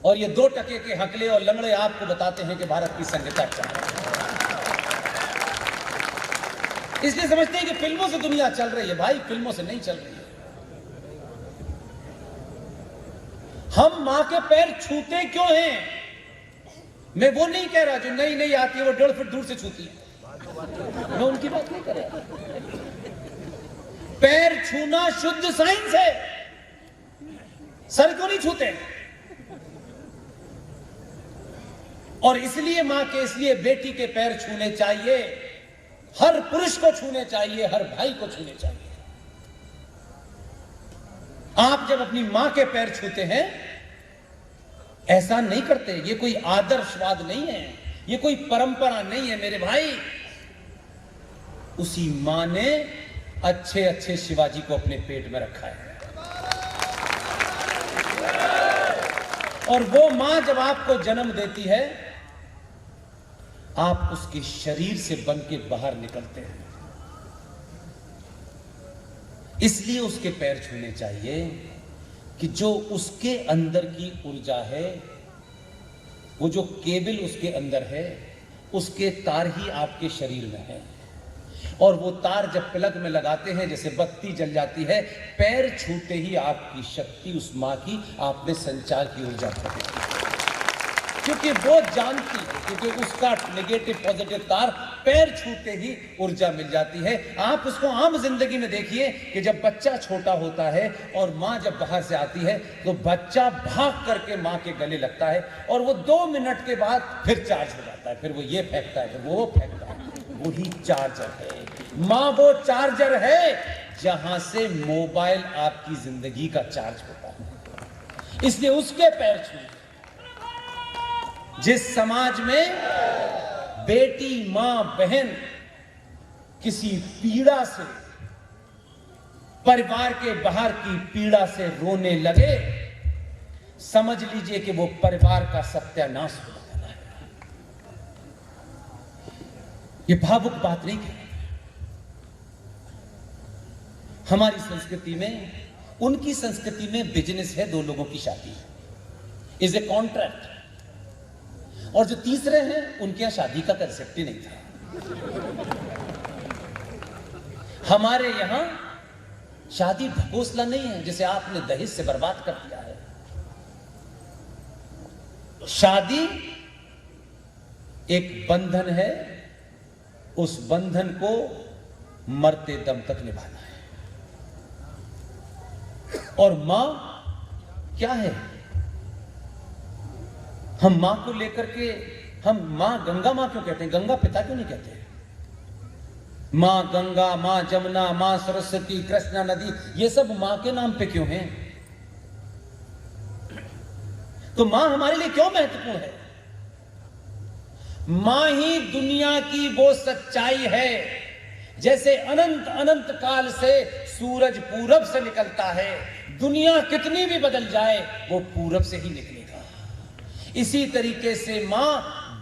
और ये 2% के हकले और लंगड़े आपको बताते हैं कि भारत की संहिता क्या है। इसलिए समझते हैं कि फिल्मों से दुनिया चल रही है। भाई, फिल्मों से नहीं चल रही है। हम मां के पैर छूते क्यों हैं? मैं वो नहीं कह रहा जो नई नई आती है वो 1.5 फीट दूर से छूती है, मैं उनकी बात नहीं कर रहा। पैर छूना शुद्ध साइंस है। सर क्यों नहीं छूते? और इसलिए मां के, इसलिए बेटी के पैर छूने चाहिए, हर पुरुष को छूने चाहिए, हर भाई को छूने चाहिए। आप जब अपनी मां के पैर छूते हैं, ऐसा नहीं करते, ये कोई आदर्शवाद नहीं है, ये कोई परंपरा नहीं है मेरे भाई। उसी मां ने अच्छे अच्छे शिवाजी को अपने पेट में रखा है। और वो मां जब आपको जन्म देती है, आप उसके शरीर से बन के बाहर निकलते हैं। इसलिए उसके पैर छूने चाहिए कि जो उसके अंदर की ऊर्जा है, वो जो केबल उसके अंदर है, उसके तार ही आपके शरीर में है। और वो तार जब प्लग में लगाते हैं, जैसे बत्ती जल जाती है, पैर छूते ही आपकी शक्ति, उस मां की, आप में संचार की ऊर्जा बढ़ेगी। क्योंकि वो जानती है, क्योंकि उसका नेगेटिव पॉजिटिव तार पैर छूते ही ऊर्जा मिल जाती है। आप उसको आम जिंदगी में देखिए कि जब बच्चा छोटा होता है और मां जब बाहर से आती है तो बच्चा भाग करके मां के गले लगता है और वो 2 मिनट के बाद फिर चार्ज हो जाता है, फिर वो ये फेंकता है, फिर वो फेंकता है। वही चार्जर है मां, वो चार्जर है जहां से मोबाइल आपकी जिंदगी का चार्ज होता है। इसलिए उसके पैर छूए। जिस समाज में बेटी, मां, बहन किसी पीड़ा से, परिवार के बाहर की पीड़ा से रोने लगे, समझ लीजिए कि वो परिवार का सत्यानाश हो जाता है। ये भावुक बात नहीं है। हमारी संस्कृति में, उनकी संस्कृति में बिजनेस है, 2 लोगों की शादी इज ए कॉन्ट्रैक्ट। और जो तीसरे हैं, उनके यहां शादी का कंसेप्ट ही नहीं था। हमारे यहां शादी ढकोसला नहीं है, जैसे आपने दहेज से बर्बाद कर दिया है। शादी एक बंधन है, उस बंधन को मरते दम तक निभाना है। और मां क्या है? हम मां को लेकर के, हम मां, गंगा मां क्यों कहते हैं? गंगा पिता क्यों नहीं कहते? मां गंगा, मां जमुना, मां सरस्वती, कृष्णा नदी, ये सब मां के नाम पे क्यों हैं? तो मां हमारे लिए क्यों महत्वपूर्ण है? मां ही दुनिया की वो सच्चाई है। जैसे अनंत अनंत काल से सूरज पूरब से निकलता है, दुनिया कितनी भी बदल जाए वो पूरब से ही निकलेगा। इसी तरीके से मां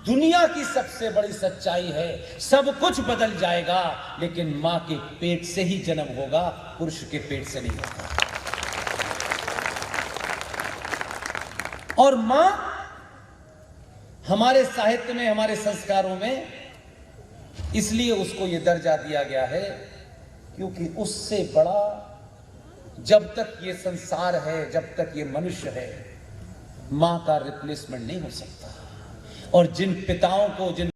दुनिया की सबसे बड़ी सच्चाई है। सब कुछ बदल जाएगा, लेकिन मां के पेट से ही जन्म होगा, पुरुष के पेट से नहीं होगा। और मां हमारे साहित्य में, हमारे संस्कारों में इसलिए उसको यह दर्जा दिया गया है क्योंकि उससे बड़ा, जब तक ये संसार है, जब तक ये मनुष्य है, मां का रिप्लेसमेंट नहीं हो सकता। और जिन पिताओं को, जिन